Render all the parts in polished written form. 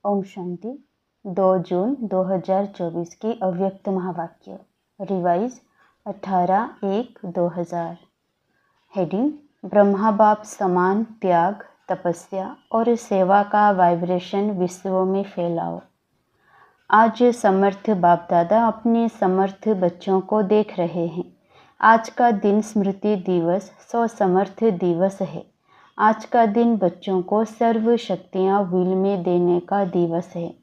ओम शांति। 2 जून 2024 की अव्यक्त महावाक्य रिवाइज 18/1/2000। हेडिंग: ब्रह्मा बाप समान त्याग, तपस्या और सेवा का वाइब्रेशन विश्व में फैलाओ। आज समर्थ बाप दादा अपने समर्थ बच्चों को देख रहे हैं। आज का दिन स्मृति दिवस 100 समर्थ दिवस है। आज का दिन बच्चों को सर्व शक्तियाँ विल में देने का दिवस है।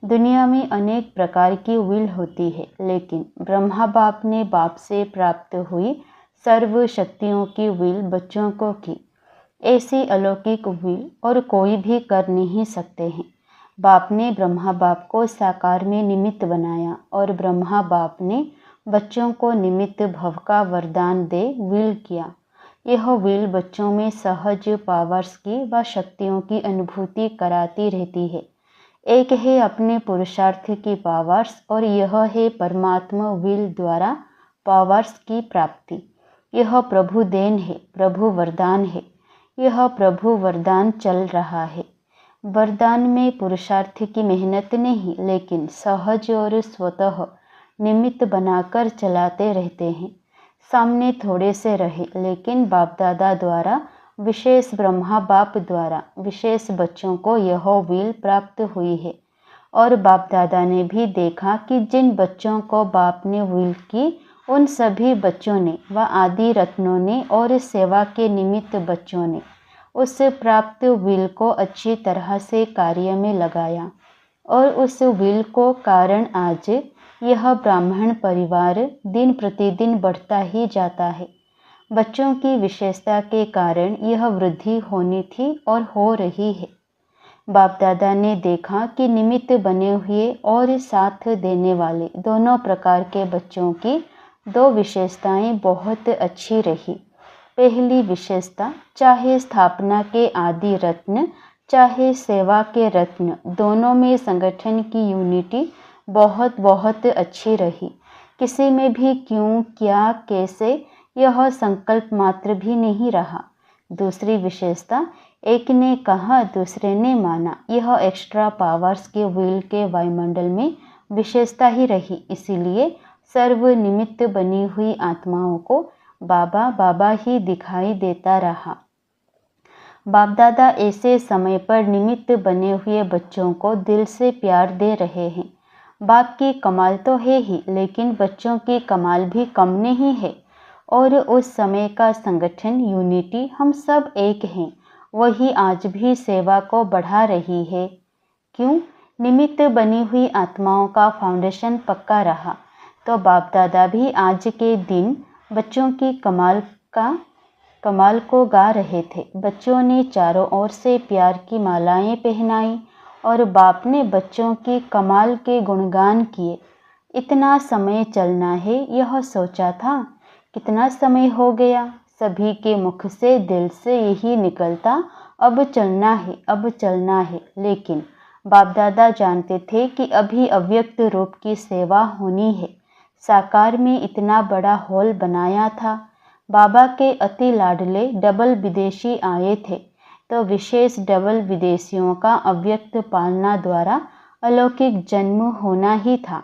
दुनिया में अनेक प्रकार की विल होती है, लेकिन ब्रह्मा बाप ने बाप से प्राप्त हुई सर्व शक्तियों की विल बच्चों को की। ऐसी अलौकिक विल और कोई भी कर नहीं सकते हैं। बाप ने ब्रह्मा बाप को साकार में निमित्त बनाया और ब्रह्मा बाप ने बच्चों को निमित्त भव का वरदान दे विल किया। यह विल बच्चों में सहज पावर्स की व शक्तियों की अनुभूति कराती रहती है। एक है अपने पुरुषार्थ की पावर्स और यह है परमात्मा विल द्वारा पावर्स की प्राप्ति। यह प्रभु देन है, प्रभु वरदान है। यह प्रभु वरदान चल रहा है। वरदान में पुरुषार्थ की मेहनत नहीं, लेकिन सहज और स्वतः निमित्त बनाकर चलाते रहते हैं। सामने थोड़े से रहे, लेकिन बाप दादा द्वारा विशेष ब्रह्मा बाप द्वारा विशेष बच्चों को यह विल प्राप्त हुई है। और बाप दादा ने भी देखा कि जिन बच्चों को बाप ने विल की, उन सभी बच्चों ने व आदि रत्नों ने और सेवा के निमित्त बच्चों ने उस प्राप्त विल को अच्छी तरह से कार्य में लगाया। और उस विल को कारण आज यह ब्राह्मण परिवार दिन प्रतिदिन बढ़ता ही जाता है। बच्चों की विशेषता के कारण यह वृद्धि होनी थी और हो रही है। बाप दादा ने देखा कि निमित्त बने हुए और साथ देने वाले दोनों प्रकार के बच्चों की 2 विशेषताएं बहुत अच्छी रही। पहली विशेषता, चाहे स्थापना के आदि रत्न चाहे सेवा के रत्न, दोनों में संगठन की यूनिटी बहुत अच्छी रही। किसी में भी क्यों, क्या, कैसे यह संकल्प मात्र भी नहीं रहा। दूसरी विशेषता, एक ने कहा दूसरे ने माना, यह एक्स्ट्रा पावर्स के विल के वायुमंडल में विशेषता ही रही। इसीलिए सर्व निमित्त बनी हुई आत्माओं को बाबा बाबा ही दिखाई देता रहा। बाप दादा ऐसे समय पर निमित्त बने हुए बच्चों को दिल से प्यार दे रहे हैं। बाप की कमाल तो है ही, लेकिन बच्चों की कमाल भी कम नहीं है। और उस समय का संगठन यूनिटी, हम सब एक हैं, वही आज भी सेवा को बढ़ा रही है। क्यों? निमित्त बनी हुई आत्माओं का फाउंडेशन पक्का रहा। तो बाप दादा भी आज के दिन बच्चों की कमाल को गा रहे थे। बच्चों ने चारों ओर से प्यार की मालाएं पहनाई और बाप ने बच्चों की कमाल के गुणगान किए। इतना समय चलना है, यह सोचा था। कितना समय हो गया, सभी के मुख से दिल से यही निकलता, अब चलना है, अब चलना है। लेकिन बाप दादा जानते थे कि अभी अव्यक्त रूप की सेवा होनी है। साकार में इतना बड़ा हॉल बनाया था। बाबा के अति लाडले डबल विदेशी आए थे, तो विशेष डबल विदेशियों का अव्यक्त पालना द्वारा अलौकिक जन्म होना ही था।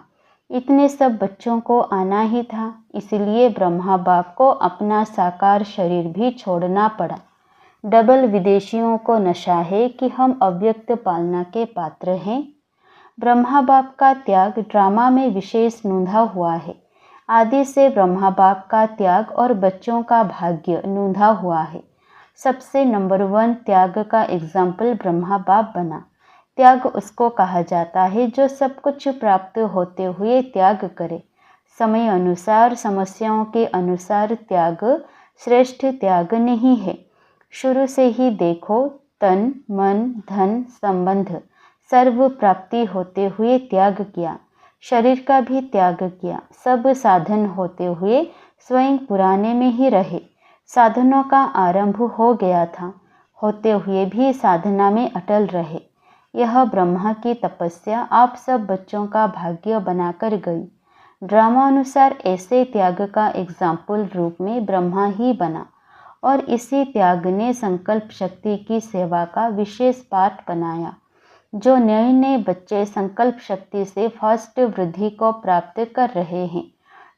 इतने सब बच्चों को आना ही था। इसलिए ब्रह्मा बाप को अपना साकार शरीर भी छोड़ना पड़ा। डबल विदेशियों को नशा है कि हम अव्यक्त पालना के पात्र हैं। ब्रह्मा बाप का त्याग ड्रामा में विशेष नूंधा हुआ है। आदि से ब्रह्मा बाप का त्याग और बच्चों का भाग्य नूंधा हुआ है। सबसे नंबर 1 त्याग का एग्जाम्पल ब्रह्मा बाप बना। त्याग उसको कहा जाता है जो सब कुछ प्राप्त होते हुए त्याग करे। समय अनुसार, समस्याओं के अनुसार त्याग श्रेष्ठ त्याग नहीं है। शुरू से ही देखो, तन मन धन संबंध सर्व प्राप्ति होते हुए त्याग किया। शरीर का भी त्याग किया। सब साधन होते हुए स्वयं पुराने में ही रहे। साधनों का आरंभ हो गया था, होते हुए भी साधना में अटल रहे। यह ब्रह्मा की तपस्या आप सब बच्चों का भाग्य बनाकर गई। ड्रामा अनुसार ऐसे त्याग का एग्जाम्पल रूप में ब्रह्मा ही बना और इसी त्याग ने संकल्प शक्ति की सेवा का विशेष पाठ बनाया। जो नए नए बच्चे संकल्प शक्ति से फर्स्ट वृद्धि को प्राप्त कर रहे हैं।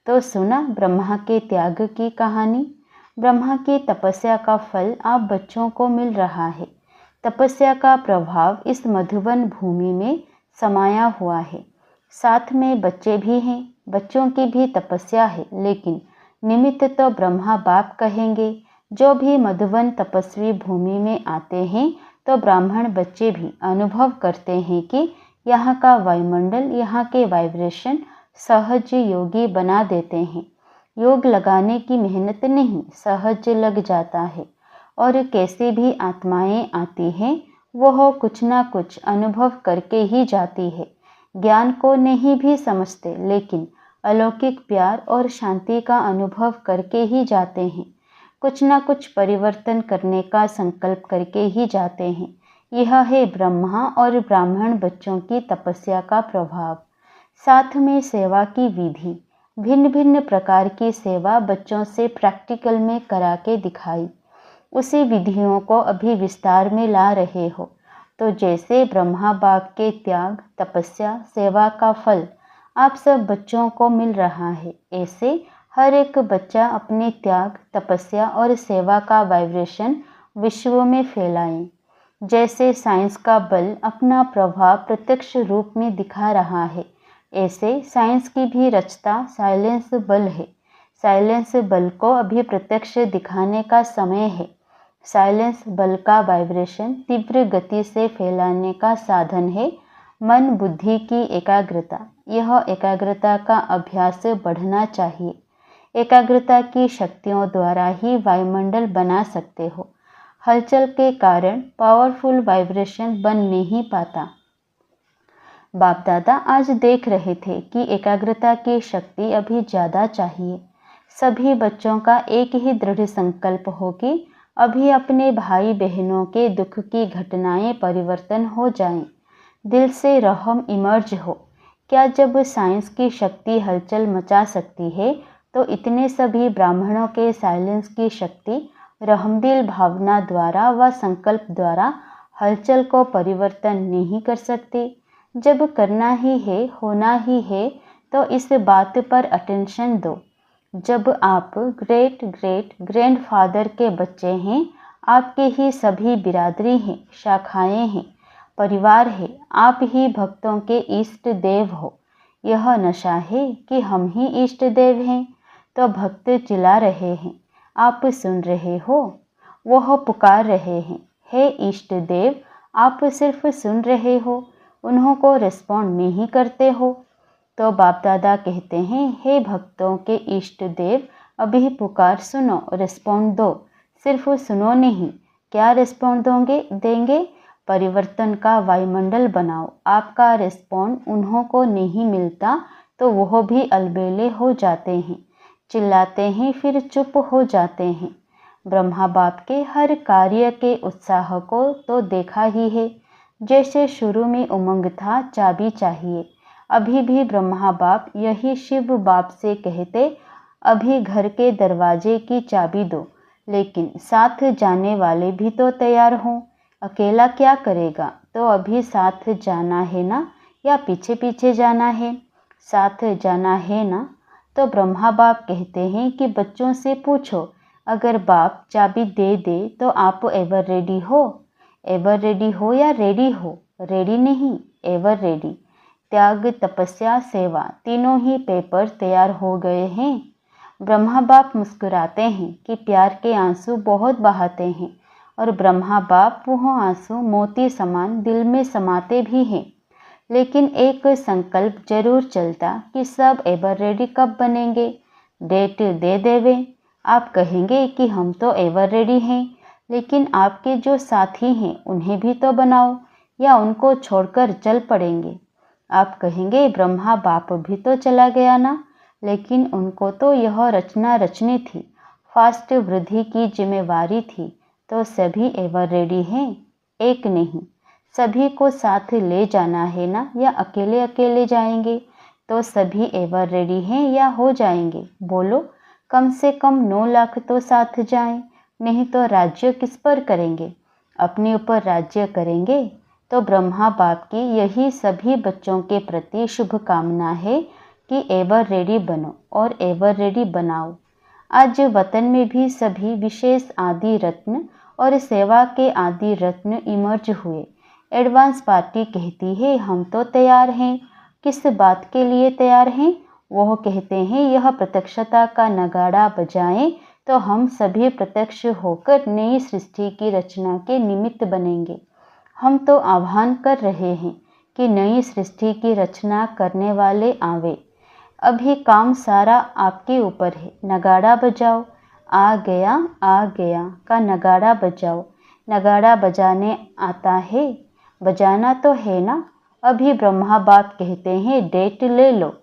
तो सुना ब्रह्मा के त्याग की कहानी। ब्रह्मा की तपस्या का फल आप बच्चों को मिल रहा है। तपस्या का प्रभाव इस मधुबन भूमि में समाया हुआ है। साथ में बच्चे भी हैं, बच्चों की भी तपस्या है, लेकिन निमित्त तो ब्रह्मा बाप कहेंगे। जो भी मधुबन तपस्वी भूमि में आते हैं तो ब्राह्मण बच्चे भी अनुभव करते हैं कि यहाँ का वायुमंडल, यहाँ के वाइब्रेशन सहज योगी बना देते हैं। योग लगाने की मेहनत नहीं, सहज लग जाता है। और कैसे भी आत्माएं आती हैं वह कुछ ना कुछ अनुभव करके ही जाती है। ज्ञान को नहीं भी समझते, लेकिन अलौकिक प्यार और शांति का अनुभव करके ही जाते हैं। कुछ ना कुछ परिवर्तन करने का संकल्प करके ही जाते हैं। यह है ब्रह्मा और ब्राह्मण बच्चों की तपस्या का प्रभाव। साथ में सेवा की विधि, भिन्न भिन्न प्रकार की सेवा बच्चों से प्रैक्टिकल में करा के दिखाई। उसी विधियों को अभी विस्तार में ला रहे हो। तो जैसे ब्रह्मा बाप के त्याग, तपस्या, सेवा का फल आप सब बच्चों को मिल रहा है, ऐसे हर एक बच्चा अपने त्याग, तपस्या और सेवा का वाइब्रेशन विश्व में फैलाएं। जैसे साइंस का बल अपना प्रभाव प्रत्यक्ष रूप में दिखा रहा है, ऐसे साइंस की भी रचता साइलेंस बल है। साइलेंस बल को अभी प्रत्यक्ष दिखाने का समय है। साइलेंस बल का वाइब्रेशन तीव्र गति से फैलाने का साधन है मन बुद्धि की एकाग्रता। यह एकाग्रता का अभ्यास बढ़ना चाहिए। एकाग्रता की शक्तियों द्वारा ही वायुमंडल बना सकते हो। हलचल के कारण पावरफुल वाइब्रेशन बन नहीं पाता। बाप दादा आज देख रहे थे कि एकाग्रता की शक्ति अभी ज़्यादा चाहिए। सभी बच्चों का एक ही दृढ़ संकल्प हो कि अभी अपने भाई बहनों के दुख की घटनाएं परिवर्तन हो जाएं। दिल से रहम इमर्ज हो। क्या जब साइंस की शक्ति हलचल मचा सकती है तो इतने सभी ब्राह्मणों के साइलेंस की शक्ति रहमदिल भावना द्वारा व संकल्प द्वारा हलचल को परिवर्तन नहीं कर सकते। जब करना ही है, होना ही है, तो इस बात पर अटेंशन दो। जब आप ग्रेट ग्रेट ग्रैंडफादर के बच्चे हैं, आपके ही सभी बिरादरी हैं, शाखाएं हैं, परिवार है, आप ही भक्तों के इष्ट देव हो। यह नशा है कि हम ही इष्ट देव हैं। तो भक्त चिल्ला रहे हैं, आप सुन रहे हो, वह पुकार रहे हैं, हे इष्ट देव। आप सिर्फ सुन रहे हो, उन्हों को रिस्पॉन्ड नहीं करते हो। तो बाप दादा कहते हैं, हे भक्तों के इष्ट देव, अभी पुकार सुनो, रिस्पॉन्ड दो। सिर्फ सुनो नहीं, क्या रिस्पॉन्ड देंगे? परिवर्तन का वायुमंडल बनाओ। आपका रिस्पॉन्ड उन्हों को नहीं मिलता तो वह भी अलबेले हो जाते हैं, चिल्लाते हैं, फिर चुप हो जाते हैं। ब्रह्मा बाप के हर कार्य के उत्साह को तो देखा ही है। जैसे शुरू में उमंग था, चाबी चाहिए। अभी भी ब्रह्मा बाप यही शिव बाप से कहते, अभी घर के दरवाजे की चाबी दो, लेकिन साथ जाने वाले भी तो तैयार हों। अकेला क्या करेगा? तो अभी साथ जाना है ना, या पीछे पीछे जाना है? साथ जाना है ना। तो ब्रह्मा बाप कहते हैं कि बच्चों से पूछो, अगर बाप चाबी दे दे तो आप एवर रेडी हो? एवर रेडी हो या रेडी हो? रेडी नहीं, एवर रेडी। त्याग, तपस्या, सेवा, तीनों ही पेपर तैयार हो गए हैं। ब्रह्मा बाप मुस्कुराते हैं कि प्यार के आंसू बहुत बहाते हैं, और ब्रह्मा बाप वह आंसू मोती समान दिल में समाते भी हैं। लेकिन एक संकल्प जरूर चलता कि सब एवर रेडी कब बनेंगे। डेट दे देवे। आप कहेंगे कि हम तो एवर रेडी हैं, लेकिन आपके जो साथी हैं उन्हें भी तो बनाओ, या उनको छोड़कर चल पड़ेंगे। आप कहेंगे ब्रह्मा बाप भी तो चला गया ना, लेकिन उनको तो यह रचना रचनी थी, फास्ट वृद्धि की जिम्मेवारी थी। तो सभी एवर रेडी हैं? एक नहीं, सभी को साथ ले जाना है ना, या अकेले अकेले जाएंगे? तो सभी एवर रेडी हैं या हो जाएंगे? बोलो, कम से कम 9 लाख तो साथ जाएं, नहीं तो राज्य किस पर करेंगे? अपने ऊपर राज्य करेंगे? तो ब्रह्मा बाप की यही सभी बच्चों के प्रति शुभकामना है कि एवर रेडी बनो और एवर रेडी बनाओ। आज वतन में भी सभी विशेष आदि रत्न और सेवा के आदि रत्न इमर्ज हुए। एडवांस पार्टी कहती है हम तो तैयार हैं। किस बात के लिए तैयार हैं? वह कहते हैं यह प्रत्यक्षता का नगाड़ा बजाएं तो हम सभी प्रत्यक्ष होकर नई सृष्टि की रचना के निमित्त बनेंगे। हम तो आह्वान कर रहे हैं कि नई सृष्टि की रचना करने वाले आवे। अभी काम सारा आपके ऊपर है। नगाड़ा बजाओ, आ गया का नगाड़ा बजाओ। नगाड़ा बजाने आता है? बजाना तो है ना। अभी ब्रह्मा बाप कहते हैं डेट ले लो।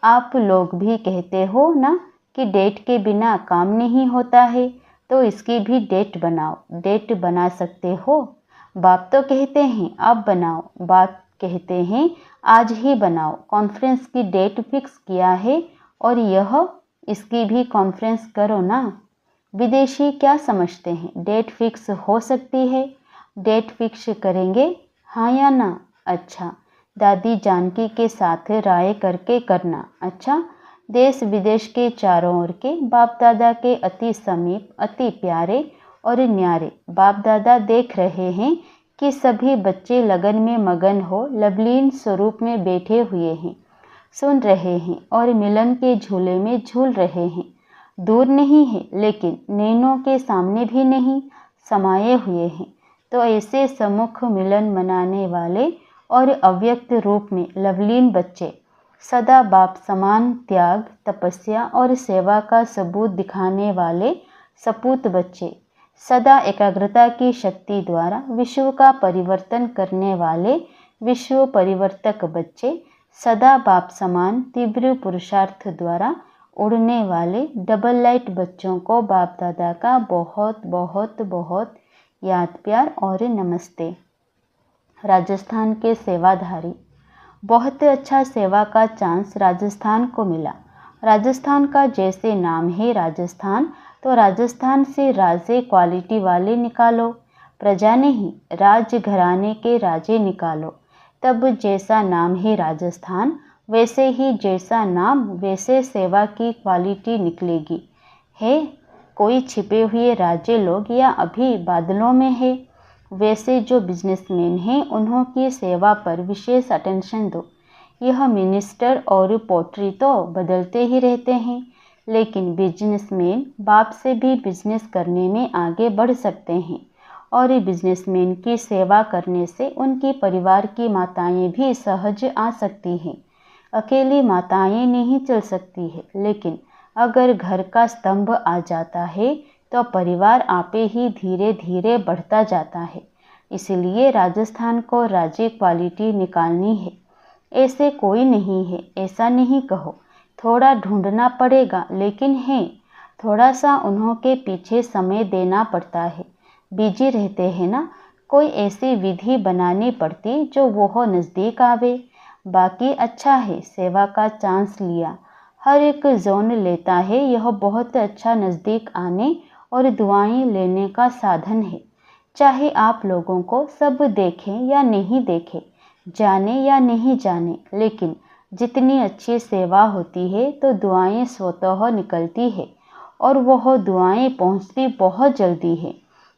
आप लोग भी कहते हो ना कि डेट के बिना काम नहीं होता है, तो इसकी भी डेट बनाओ। डेट बना सकते हो? बाप तो कहते हैं आप बनाओ। बाप कहते हैं आज ही बनाओ। कॉन्फ्रेंस की डेट फिक्स किया है और यह इसकी भी कॉन्फ्रेंस करो ना। विदेशी क्या समझते हैं? डेट फिक्स हो सकती है। डेट फिक्स करेंगे, हाँ या ना? अच्छा, दादी जानकी के साथ राय करके करना। अच्छा, देश विदेश के चारों ओर के बाप दादा के अति समीप, अति प्यारे और न्यारे बाप दादा देख रहे हैं कि सभी बच्चे लगन में मगन हो लवलीन स्वरूप में बैठे हुए हैं, सुन रहे हैं और मिलन के झूले में झूल रहे हैं। दूर नहीं है लेकिन नैनों के सामने भी नहीं, समाये हुए हैं। तो ऐसे सम्मुख मिलन मनाने वाले और अव्यक्त रूप में लवलीन बच्चे, सदा बाप समान त्याग, तपस्या और सेवा का सबूत दिखाने वाले सपूत बच्चे, सदा एकाग्रता की शक्ति द्वारा विश्व का परिवर्तन करने वाले विश्व परिवर्तक बच्चे, सदा बाप समान तीव्र पुरुषार्थ द्वारा उड़ने वाले डबल लाइट बच्चों को बाप दादा का बहुत बहुत बहुत याद प्यार और नमस्ते। राजस्थान के सेवाधारी, बहुत अच्छा सेवा का चांस राजस्थान को मिला। राजस्थान का जैसे नाम है राजस्थान, तो राजस्थान से राजे क्वालिटी वाले निकालो, प्रजा नहीं राज घराने के राजे निकालो। तब जैसा नाम है राजस्थान, वैसे ही जैसा नाम वैसे सेवा की क्वालिटी निकलेगी। है कोई छिपे हुए राजे लोग या अभी बादलों में है? वैसे जो बिजनेसमैन हैं उन्हों की सेवा पर विशेष अटेंशन दो। यह मिनिस्टर और पोट्री तो बदलते ही रहते हैं, लेकिन बिजनेसमैन बाप से भी बिजनेस करने में आगे बढ़ सकते हैं और बिजनेसमैन की सेवा करने से उनकी परिवार की माताएं भी सहज आ सकती हैं। अकेली माताएं नहीं चल सकती है, लेकिन अगर घर का स्तंभ आ जाता है तो परिवार आपे ही धीरे धीरे बढ़ता जाता है। इसलिए राजस्थान को राज्य क्वालिटी निकालनी है। ऐसे कोई नहीं है, ऐसा नहीं कहो। थोड़ा ढूंढना पड़ेगा, लेकिन है थोड़ा सा उन्हों के पीछे समय देना पड़ता है। बिजी रहते हैं ना, कोई ऐसी विधि बनानी पड़ती जो वो नज़दीक आवे। बाकी अच्छा है, सेवा का चांस लिया, हर एक जोन लेता है। यह बहुत अच्छा नज़दीक आने और दुआएं लेने का साधन है। चाहे आप लोगों को सब देखें या नहीं देखें, जाने या नहीं जाने, लेकिन जितनी अच्छी सेवा होती है तो दुआएं स्वतः निकलती है और वह दुआएं पहुंचती बहुत जल्दी है।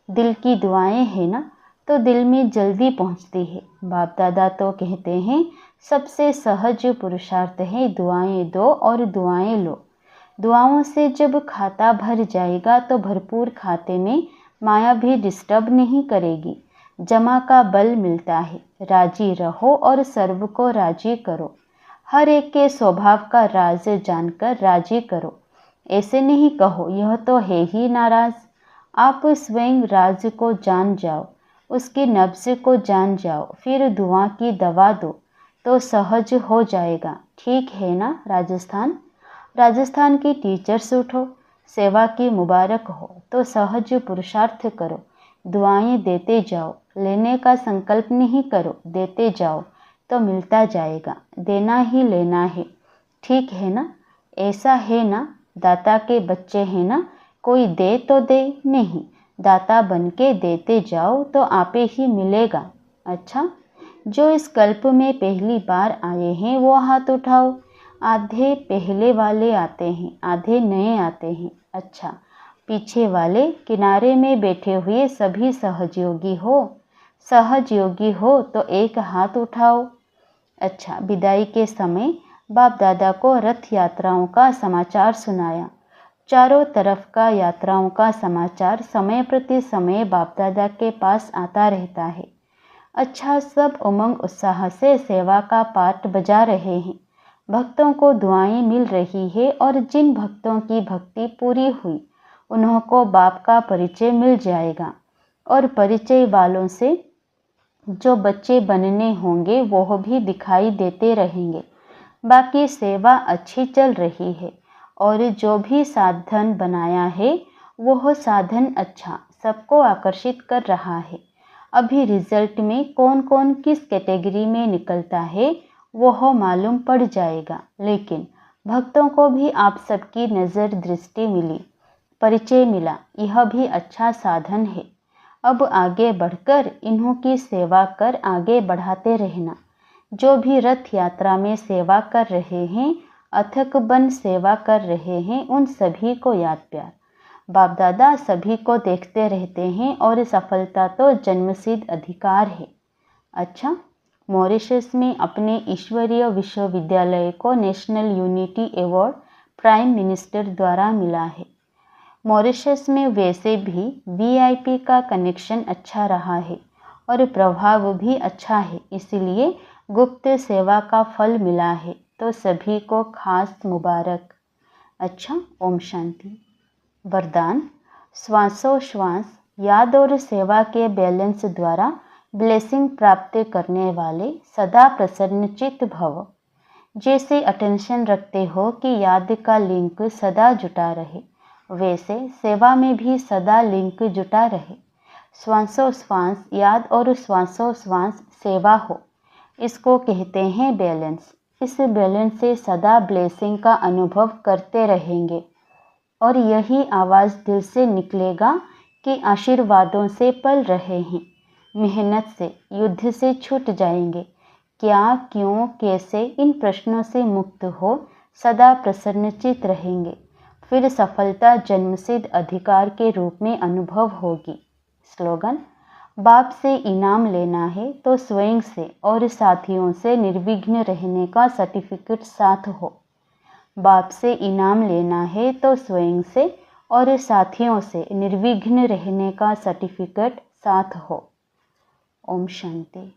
दिल की दुआएं है ना, तो दिल में जल्दी पहुंचती है। बाप दादा तो कहते हैं सबसे सहज पुरुषार्थ है दुआएं दो और दुआएं लो। दुआओं से जब खाता भर जाएगा तो भरपूर खाते में माया भी डिस्टर्ब नहीं करेगी। जमा का बल मिलता है। राजी रहो और सर्व को राजी करो। हर एक के स्वभाव का राज जानकर राजी करो। ऐसे नहीं कहो यह तो है ही नाराज। आप स्वयं राज को जान जाओ, उसकी नब्ज को जान जाओ, फिर दुआ की दवा दो तो सहज हो जाएगा। ठीक है ना राजस्थान? राजस्थान की टीचर्स उठो, सेवा की मुबारक हो तो सहज पुरुषार्थ करो। दुआएं देते जाओ, लेने का संकल्प नहीं करो, देते जाओ तो मिलता जाएगा। देना ही लेना है, ठीक है ना? ऐसा है ना? दाता के बच्चे हैं ना, कोई दे तो दे, नहीं दाता बन के देते जाओ तो आपे ही मिलेगा। अच्छा, जो इस कल्प में पहली बार आए हैं वो हाथ उठाओ। आधे पहले वाले आते हैं, आधे नए आते हैं। अच्छा, पीछे वाले किनारे में बैठे हुए सभी सहयोगी हो। सहयोगी हो तो एक हाथ उठाओ। अच्छा, विदाई के समय बाप दादा को रथ यात्राओं का समाचार सुनाया। चारों तरफ का यात्राओं का समाचार समय प्रति समय बाप दादा के पास आता रहता है। अच्छा, सब उमंग उत्साह से सेवा का पाठ बजा रहे हैं। भक्तों को दुआएं मिल रही है और जिन भक्तों की भक्ति पूरी हुई उन्हों को बाप का परिचय मिल जाएगा और परिचय वालों से जो बच्चे बनने होंगे वो भी दिखाई देते रहेंगे। बाकी सेवा अच्छी चल रही है और जो भी साधन बनाया है वह साधन अच्छा सबको आकर्षित कर रहा है। अभी रिजल्ट में कौन कौन किस कैटेगरी में निकलता है वह मालूम पड़ जाएगा, लेकिन भक्तों को भी आप सबकी नज़र दृष्टि मिली, परिचय मिला, यह भी अच्छा साधन है। अब आगे बढ़कर इन्हों की सेवा कर आगे बढ़ाते रहना। जो भी रथ यात्रा में सेवा कर रहे हैं, अथक बन सेवा कर रहे हैं, उन सभी को याद प्यार। बाप दादा सभी को देखते रहते हैं और सफलता तो जन्मसिद्ध अधिकार है। अच्छा, मॉरिशस में अपने ईश्वरीय विश्वविद्यालय को national unity award prime minister द्वारा मिला है। मॉरिशस में वैसे भी वीआईपी का कनेक्शन अच्छा रहा है और प्रभाव भी अच्छा है, इसलिए गुप्त सेवा का फल मिला है, तो सभी को खास मुबारक। अच्छा, ओम शांति। वरदान: श्वासोश्वास याद और सेवा के बैलेंस द्वारा ब्लेसिंग प्राप्त करने वाले सदा प्रसन्नचित्त भव। जैसे अटेंशन रखते हो कि याद का लिंक सदा जुटा रहे, वैसे सेवा में भी सदा लिंक जुटा रहे। श्वासोश्वास याद और श्वासोश्वास सेवा हो, इसको कहते हैं बैलेंस। इस बैलेंस से सदा ब्लेसिंग का अनुभव करते रहेंगे और यही आवाज़ दिल से निकलेगा कि आशीर्वादों से पल रहे हैं, मेहनत से युद्ध से छूट जाएंगे, क्या क्यों कैसे इन प्रश्नों से मुक्त हो सदा प्रसन्नचित रहेंगे, फिर सफलता जन्मसिद्ध अधिकार के रूप में अनुभव होगी। स्लोगन: बाप से इनाम लेना है तो स्वयं से और साथियों से निर्विघ्न रहने का सर्टिफिकेट साथ हो। बाप से इनाम लेना है तो स्वयं से और साथियों से निर्विघ्न रहने का सर्टिफिकेट साथ हो। ओम शांति।